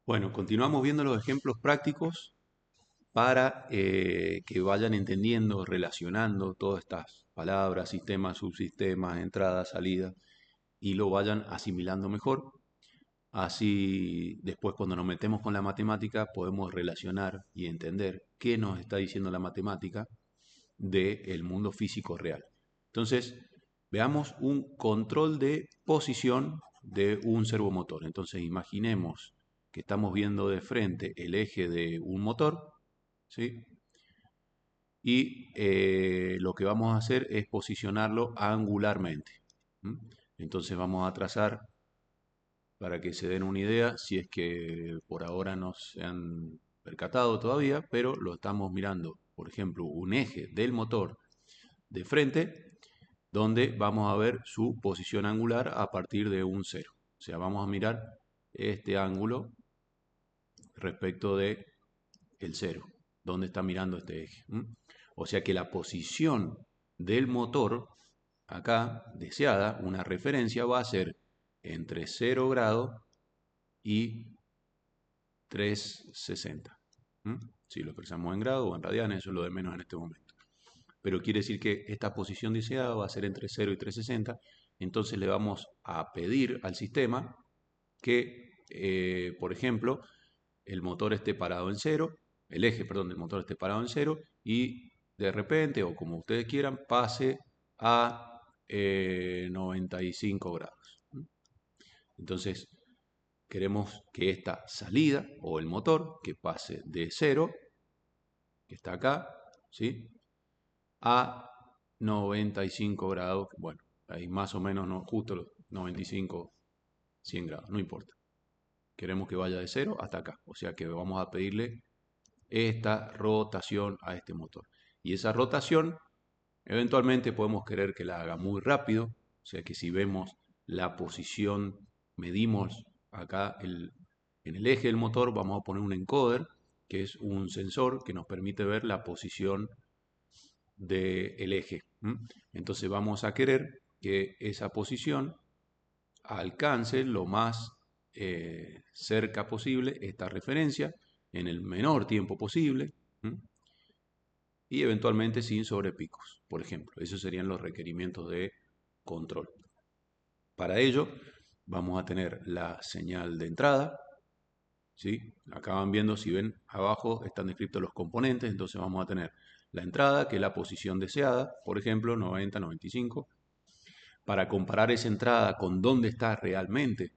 Bueno, continuamos viendo los ejemplos prácticos para que vayan entendiendo, relacionando todas estas palabras, sistemas, subsistemas, entrada, salida, y lo vayan asimilando mejor. Así después cuando nos metemos con la matemática podemos relacionar y entender qué nos está diciendo la matemática del mundo físico real. Entonces, veamos un control de posición de un servomotor. Entonces, imaginemos que estamos viendo de frente el eje de un motor, ¿sí? Y lo que vamos a hacer es posicionarlo angularmente. ¿M? Entonces vamos a trazar, para que se den una idea, si es que por ahora no se han percatado todavía, pero lo estamos mirando, por ejemplo, un eje del motor de frente, donde vamos a ver su posición angular a partir de un cero. O sea, vamos a mirar este ángulo respecto de el cero, donde está mirando este eje. O sea que la posición del motor, acá deseada, una referencia, va a ser entre 0 grados y 360. Si lo expresamos en grados o en radianes, eso es lo de menos en este momento. Pero quiere decir que esta posición deseada va a ser entre 0 y 360. Entonces le vamos a pedir al sistema que, por ejemplo, el motor esté parado en cero, el eje, perdón, del motor esté parado en cero y de repente, o como ustedes quieran, pase a 95 grados. Entonces, queremos que esta salida o el motor que pase de cero, que está acá, ¿sí? A 95 grados, bueno, ahí más o menos, no, justo los 95, 100 grados, no importa. Queremos que vaya de cero hasta acá, o sea que vamos a pedirle esta rotación a este motor. Y esa rotación, eventualmente podemos querer que la haga muy rápido, o sea que si vemos la posición, medimos acá en el eje del motor, vamos a poner un encoder, que es un sensor que nos permite ver la posición del eje. Entonces vamos a querer que esa posición alcance lo más cerca posible esta referencia en el menor tiempo posible. Y eventualmente sin sobrepicos, por ejemplo. Esos serían los requerimientos de control. Para ello vamos a tener la señal de entrada, ¿sí? Acá van viendo, si ven abajo están descritos los componentes, entonces vamos a tener la entrada, que es la posición deseada, por ejemplo, 90, 95. Para comparar esa entrada con dónde está realmente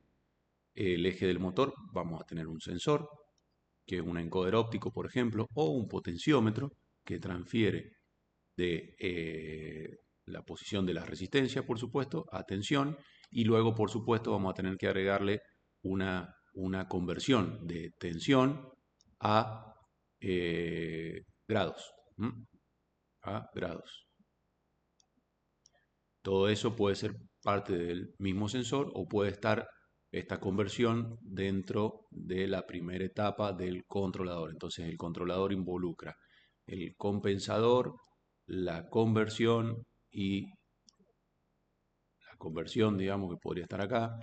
el eje del motor, vamos a tener un sensor, que es un encoder óptico, por ejemplo, o un potenciómetro que transfiere de la posición de la resistencia, por supuesto, a tensión, y luego, por supuesto, vamos a tener que agregarle una conversión de tensión a grados. A grados. Todo eso puede ser parte del mismo sensor o puede estar esta conversión dentro de la primera etapa del controlador. Entonces el controlador involucra el compensador, la conversión y la conversión, digamos, que podría estar acá,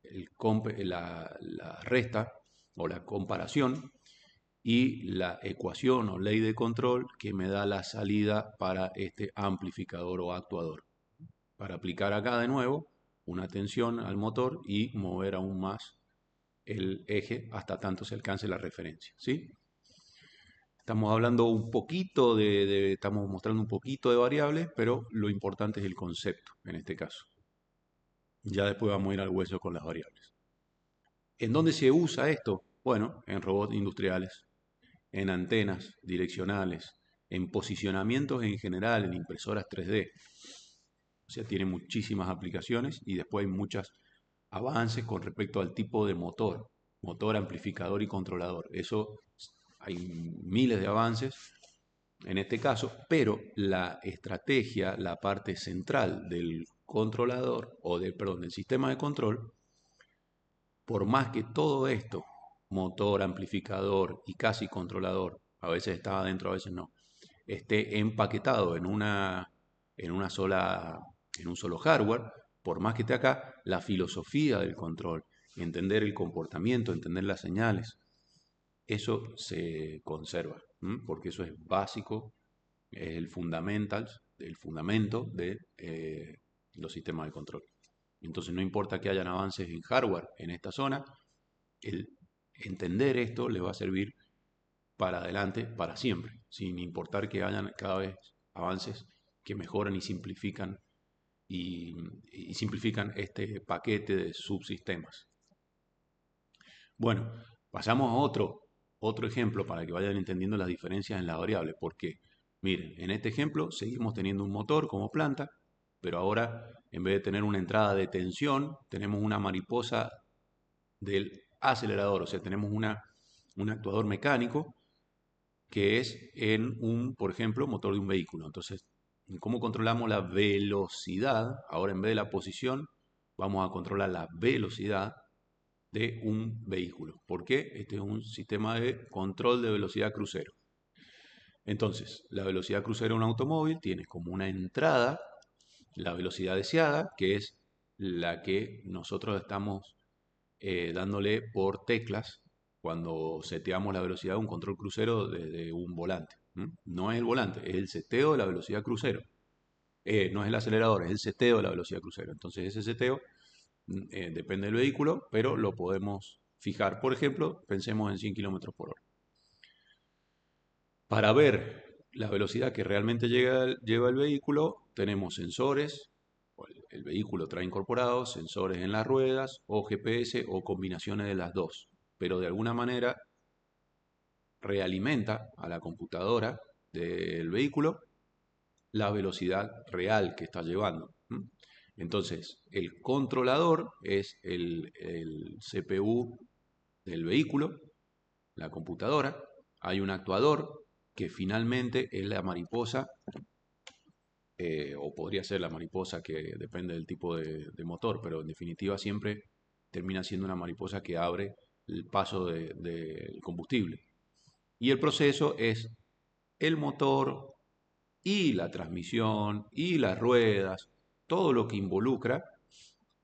la resta o la comparación y la ecuación o ley de control que me da la salida para este amplificador o actuador. Para aplicar acá de nuevo una tensión al motor y mover aún más el eje hasta tanto se alcance la referencia, ¿sí? Estamos hablando un poquito estamos mostrando un poquito de variables, pero lo importante es el concepto en este caso. Ya después vamos a ir al hueso con las variables. ¿En dónde se usa esto? Bueno, en robots industriales, en antenas direccionales, en posicionamientos en general, en impresoras 3D. O sea, tiene muchísimas aplicaciones y después hay muchos avances con respecto al tipo de motor, amplificador y controlador. Eso hay miles de avances en este caso, pero la estrategia, la parte central del controlador perdón, del sistema de control, por más que todo esto, motor, amplificador y casi controlador, a veces está adentro, a veces no, esté empaquetado en un solo hardware, por más que esté acá, la filosofía del control, entender el comportamiento, entender las señales, eso se conserva, porque eso es básico, es el fundamento de los sistemas de control. Entonces no importa que hayan avances en hardware en esta zona, el entender esto les va a servir para adelante, para siempre, sin importar que hayan cada vez avances que mejoran y simplifican simplifican este paquete de subsistemas. Bueno, pasamos a otro ejemplo para que vayan entendiendo las diferencias en las variables. Porque, miren, en este ejemplo seguimos teniendo un motor como planta, pero ahora en vez de tener una entrada de tensión, tenemos una mariposa del acelerador, o sea, tenemos un actuador mecánico que es en un, por ejemplo, motor de un vehículo. Entonces, ¿cómo controlamos la velocidad? Ahora en vez de la posición, vamos a controlar la velocidad de un vehículo. ¿Por qué? Este es un sistema de control de velocidad crucero. Entonces, la velocidad crucero de un automóvil tiene como una entrada la velocidad deseada, que es la que nosotros estamos dándole por teclas cuando seteamos la velocidad de un control crucero desde un volante. No es el volante, es el seteo de la velocidad crucero. No es el acelerador, es el seteo de la velocidad crucero. Entonces ese seteo depende del vehículo, pero lo podemos fijar. Por ejemplo, pensemos en 100 km por hora. Para ver la velocidad que realmente lleva el vehículo, tenemos sensores, el vehículo trae incorporados, sensores en las ruedas, o GPS, o combinaciones de las dos. Pero de alguna manera realimenta a la computadora del vehículo la velocidad real que está llevando. Entonces, el controlador es el CPU del vehículo, la computadora. Hay un actuador que finalmente es la mariposa, o podría ser la mariposa, que depende del tipo de motor, pero en definitiva siempre termina siendo una mariposa que abre el paso del combustible. Y el proceso es el motor y la transmisión y las ruedas, todo lo que involucra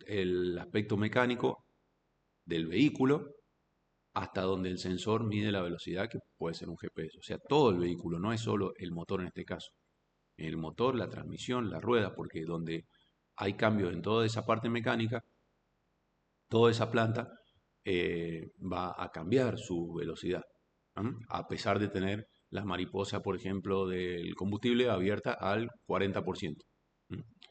el aspecto mecánico del vehículo, hasta donde el sensor mide la velocidad, que puede ser un GPS. O sea, todo el vehículo, no es solo el motor en este caso. El motor, la transmisión, la rueda, porque donde hay cambios en toda esa parte mecánica, toda esa planta va a cambiar su velocidad, a pesar de tener la mariposa, por ejemplo, del combustible abierta al 40%.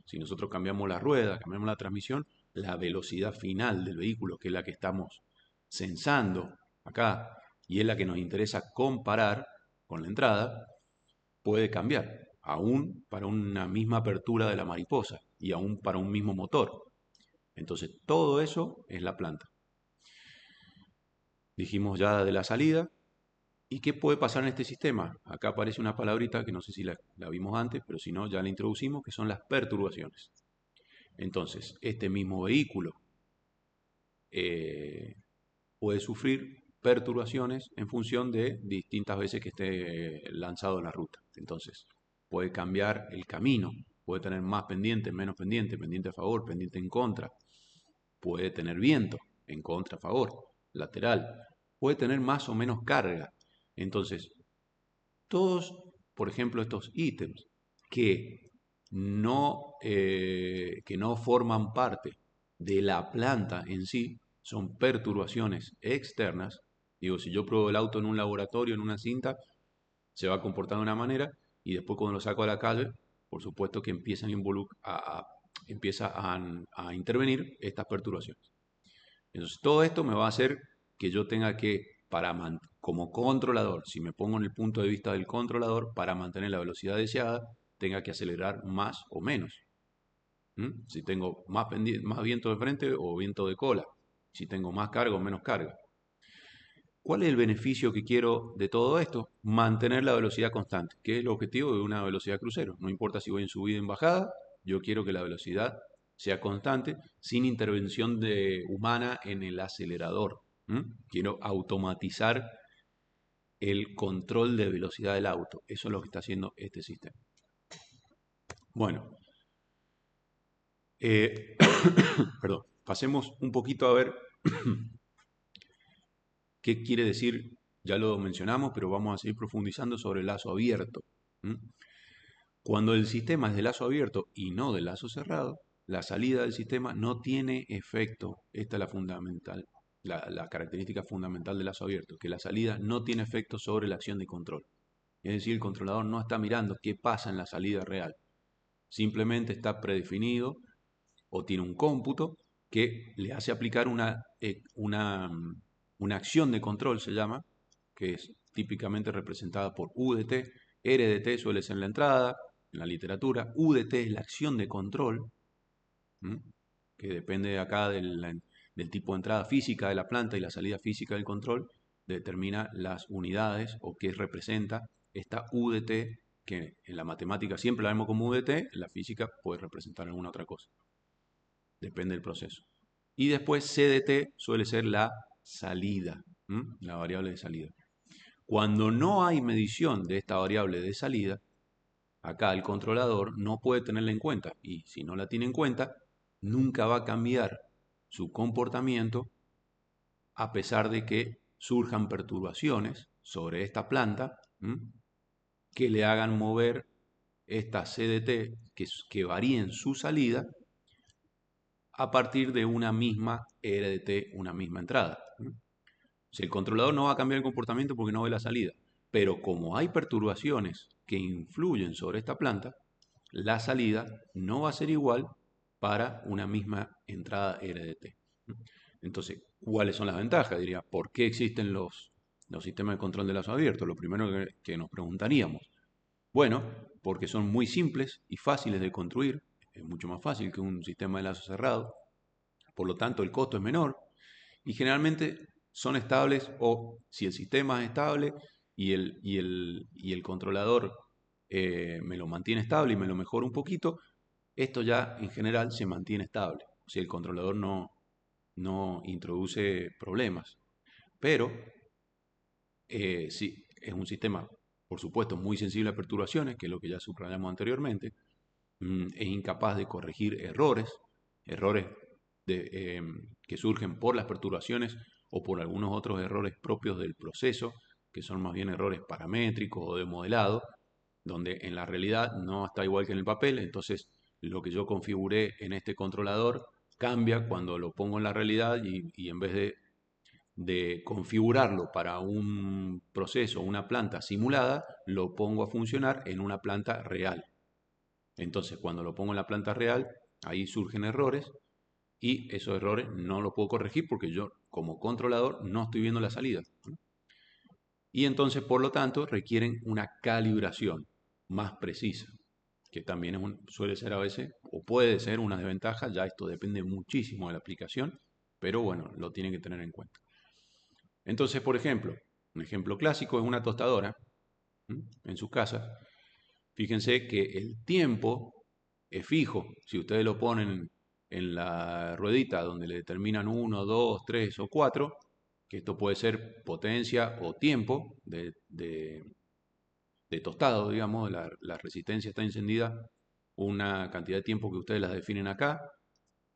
Si nosotros cambiamos la rueda, cambiamos la transmisión, la velocidad final del vehículo, que es la que estamos sensando acá y es la que nos interesa comparar con la entrada, puede cambiar, aún para una misma apertura de la mariposa y aún para un mismo motor. Entonces, todo eso es la planta. Dijimos ya de la salida. ¿Y qué puede pasar en este sistema? Acá aparece una palabrita que no sé si la vimos antes, pero si no, ya la introducimos, que son las perturbaciones. Entonces, este mismo vehículo puede sufrir perturbaciones en función de distintas veces que esté lanzado en la ruta. Entonces, puede cambiar el camino, puede tener más pendiente, menos pendiente, pendiente a favor, pendiente en contra. Puede tener viento, en contra, a favor, lateral. Puede tener más o menos carga. Entonces, todos, por ejemplo, estos ítems que no forman parte de la planta en sí, son perturbaciones externas. Digo, si yo pruebo el auto en un laboratorio, en una cinta, se va a comportar de una manera y después cuando lo saco a la calle, por supuesto que empieza a intervenir estas perturbaciones. Entonces, todo esto me va a hacer que yo tenga que, como controlador, si me pongo en el punto de vista del controlador, para mantener la velocidad deseada, tenga que acelerar más o menos. Si tengo más viento de frente o viento de cola, si tengo más carga o menos carga. ¿Cuál es el beneficio que quiero de todo esto? Mantener la velocidad constante, que es el objetivo de una velocidad crucero. No importa si voy en subida o en bajada, yo quiero que la velocidad sea constante sin intervención humana en el acelerador. Quiero automatizar el control de velocidad del auto. Eso es lo que está haciendo este sistema. Bueno, perdón, pasemos un poquito a ver qué quiere decir ya lo mencionamos, pero vamos a seguir profundizando sobre el lazo abierto. Cuando el sistema es de lazo abierto y no de lazo cerrado, la salida del sistema no tiene efecto. Esta es la fundamental, la característica fundamental del lazo abierto, que la salida no tiene efecto sobre la acción de control. Es decir, el controlador no está mirando qué pasa en la salida real. Simplemente está predefinido o tiene un cómputo que le hace aplicar una acción de control, se llama, que es típicamente representada por UDT. RDT suele ser la entrada en la literatura. UDT es la acción de control, que depende acá del tipo de entrada física de la planta y la salida física del control, determina las unidades o qué representa esta UDT, que en la matemática siempre la vemos como UDT, en la física puede representar alguna otra cosa. Depende del proceso. Y después CDT suele ser la salida, la variable de salida. Cuando no hay medición de esta variable de salida, acá el controlador no puede tenerla en cuenta. Y si no la tiene en cuenta, nunca va a cambiar su comportamiento a pesar de que surjan perturbaciones sobre esta planta que le hagan mover esta CDT, que varíen su salida a partir de una misma RDT, una misma entrada. Si el controlador no va a cambiar el comportamiento porque no ve la salida, pero como hay perturbaciones que influyen sobre esta planta, la salida no va a ser igual para una misma entrada RDT. Entonces, ¿cuáles son las ventajas? Diría, ¿por qué existen los sistemas de control de lazo abierto? Lo primero que nos preguntaríamos. Bueno, porque son muy simples y fáciles de construir. Es mucho más fácil que un sistema de lazo cerrado. Por lo tanto, el costo es menor. Y generalmente son estables, o si el sistema es estable y el controlador me lo mantiene estable y me lo mejora un poquito, esto ya en general se mantiene estable. O sea, el controlador no introduce problemas. Pero sí, es un sistema, por supuesto, muy sensible a perturbaciones, que es lo que ya subrayamos anteriormente. Es incapaz de corregir errores que surgen por las perturbaciones o por algunos otros errores propios del proceso, que son más bien errores paramétricos o de modelado, donde en la realidad no está igual que en el papel. Entonces, lo que yo configuré en este controlador cambia cuando lo pongo en la realidad y en vez de configurarlo para un proceso, una planta simulada, lo pongo a funcionar en una planta real. Entonces, cuando lo pongo en la planta real, ahí surgen errores y esos errores no los puedo corregir porque yo, como controlador, no estoy viendo la salida. Y entonces, por lo tanto, requieren una calibración más precisa, que también suele ser a veces, o puede ser una desventaja. Ya esto depende muchísimo de la aplicación, pero bueno, lo tienen que tener en cuenta. Entonces, por ejemplo, un ejemplo clásico es una tostadora en su casa. Fíjense que el tiempo es fijo. Si ustedes lo ponen en la ruedita donde le determinan 1, 2, 3 o 4, que esto puede ser potencia o tiempo de tostado, digamos, la resistencia está encendida una cantidad de tiempo que ustedes las definen acá,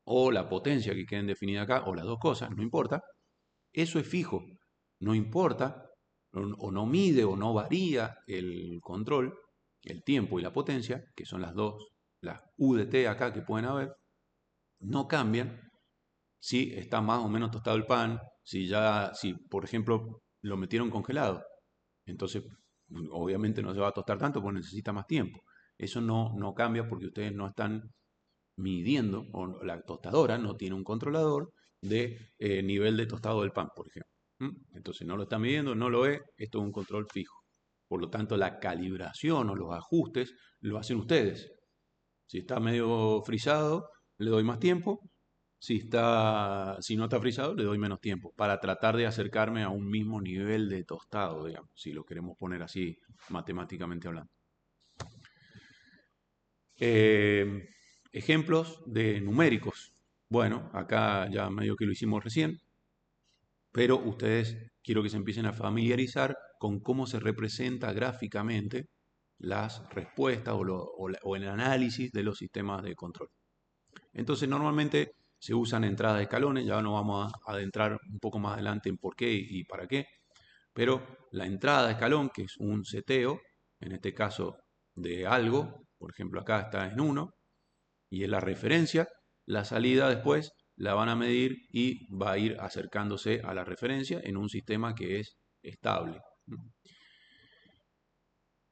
o la potencia que queden definida acá, o las dos cosas, no importa. Eso es fijo, no importa, o no mide o no varía el control, el tiempo y la potencia, que son las dos, las UDT acá que pueden haber, no cambian si está más o menos tostado el pan, si por ejemplo lo metieron congelado. Entonces, obviamente no se va a tostar tanto porque necesita más tiempo. Eso no cambia porque ustedes no están midiendo, o la tostadora no tiene un controlador de nivel de tostado del pan, por ejemplo. Entonces no lo está midiendo, no lo ve, esto es un control fijo. Por lo tanto, la calibración o los ajustes lo hacen ustedes. Si está medio frisado, le doy más tiempo. Si no está frisado, le doy menos tiempo para tratar de acercarme a un mismo nivel de tostado, digamos, si lo queremos poner así matemáticamente hablando. Ejemplos de numéricos. Bueno, acá ya medio que lo hicimos recién, pero ustedes quiero que se empiecen a familiarizar con cómo se representa gráficamente las respuestas o el análisis de los sistemas de control. Entonces, normalmente se usan entradas de escalones, ya nos vamos a adentrar un poco más adelante en por qué y para qué, Pero la entrada de escalón, que es un seteo, en este caso de algo, por ejemplo acá está en 1, y es la referencia, la salida después la van a medir y va a ir acercándose a la referencia en un sistema que es estable.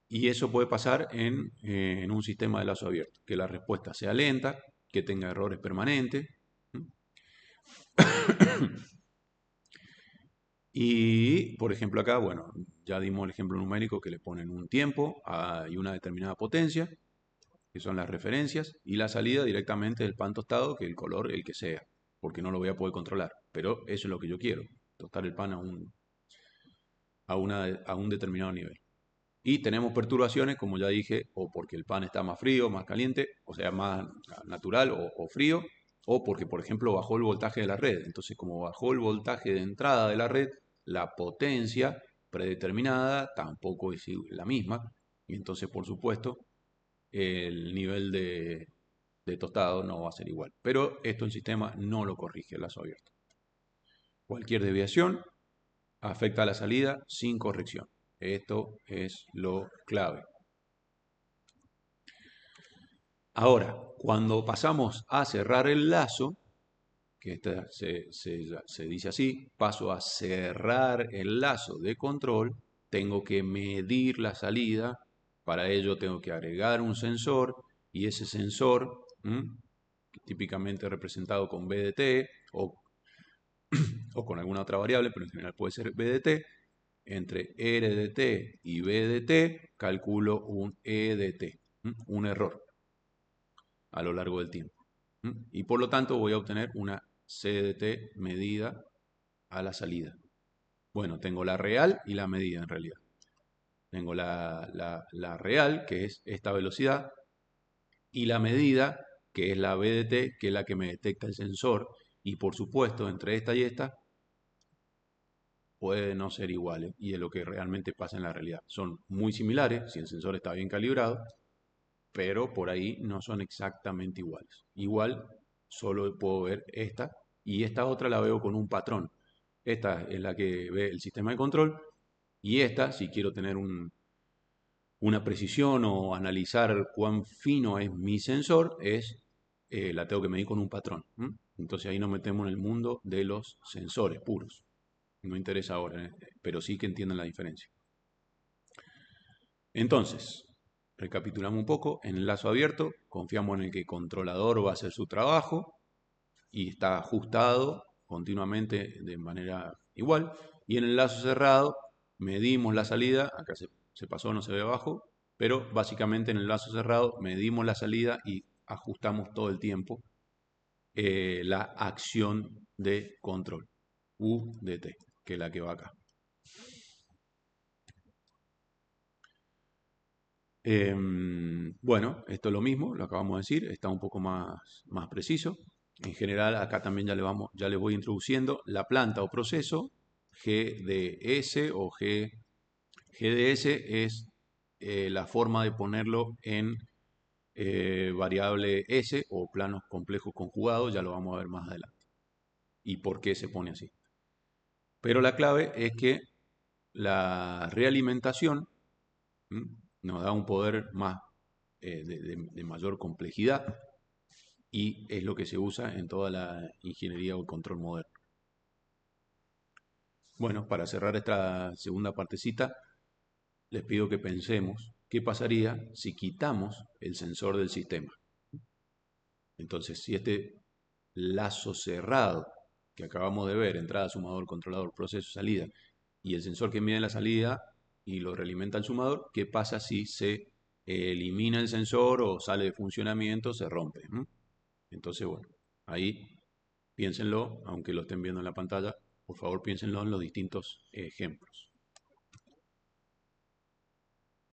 Y eso puede pasar en un sistema de lazo abierto, que la respuesta sea lenta, que tenga errores permanentes. Y, por ejemplo, acá, bueno, ya dimos el ejemplo numérico que le ponen un tiempo y una determinada potencia, que son las referencias, y la salida directamente del pan tostado, que el color el que sea, porque no lo voy a poder controlar. Pero eso es lo que yo quiero, tostar el pan a un determinado nivel. Y tenemos perturbaciones, como ya dije, o porque el pan está más frío, más caliente, o sea, más natural o frío, o porque, por ejemplo, bajó el voltaje de la red. Entonces, como bajó el voltaje de entrada de la red, la potencia predeterminada tampoco es la misma. Y entonces, por supuesto, el nivel de tostado no va a ser igual. Pero esto el sistema no lo corrige el lazo abierto. Cualquier desviación afecta a la salida sin corrección. Esto es lo clave. Ahora, cuando pasamos a cerrar el lazo, que se dice así, paso a cerrar el lazo de control, tengo que medir la salida, para ello tengo que agregar un sensor y ese sensor, típicamente representado con BDT o con alguna otra variable, pero en general puede ser BDT, entre RDT y BDT calculo un EDT, un error a lo largo del tiempo. Y por lo tanto voy a obtener una CDT medida a la salida. Bueno, tengo la real y la medida en realidad. Tengo la real, que es esta velocidad, y la medida, que es la BDT, que es la que me detecta el sensor. Y por supuesto, entre esta y esta, puede no ser iguales, y es lo que realmente pasa en la realidad. Son muy similares, si el sensor está bien calibrado, pero por ahí no son exactamente iguales. Igual, solo puedo ver esta, y esta otra la veo con un patrón. Esta es la que ve el sistema de control, y esta, si quiero tener una precisión o analizar cuán fino es mi sensor, la tengo que medir con un patrón. Entonces ahí nos metemos en el mundo de los sensores puros. No interesa ahora, pero sí que entiendan la diferencia. Entonces, recapitulamos un poco. En el lazo abierto, confiamos en el que el controlador va a hacer su trabajo y está ajustado continuamente de manera igual. Y en el lazo cerrado, medimos la salida. Acá se pasó, no se ve abajo. Pero básicamente en el lazo cerrado, medimos la salida y ajustamos todo el tiempo la acción de control, UDT, que es la que va acá. Bueno, esto es lo mismo, lo acabamos de decir, está un poco más preciso. En general, acá también ya les voy introduciendo la planta o proceso, GDS o GDS es la forma de ponerlo en variable S o planos complejos conjugados, ya lo vamos a ver más adelante. Y por qué se pone así. Pero la clave es que la realimentación nos da un poder más de mayor complejidad y es lo que se usa en toda la ingeniería o control moderno. Bueno, para cerrar esta segunda partecita, les pido que pensemos qué pasaría si quitamos el sensor del sistema. Entonces, si este lazo cerrado que acabamos de ver, entrada, sumador, controlador, proceso, salida, y el sensor que mide la salida y lo realimenta el sumador, ¿qué pasa si se elimina el sensor o sale de funcionamiento, se rompe? Entonces, bueno, ahí piénsenlo, aunque lo estén viendo en la pantalla, por favor piénsenlo en los distintos ejemplos.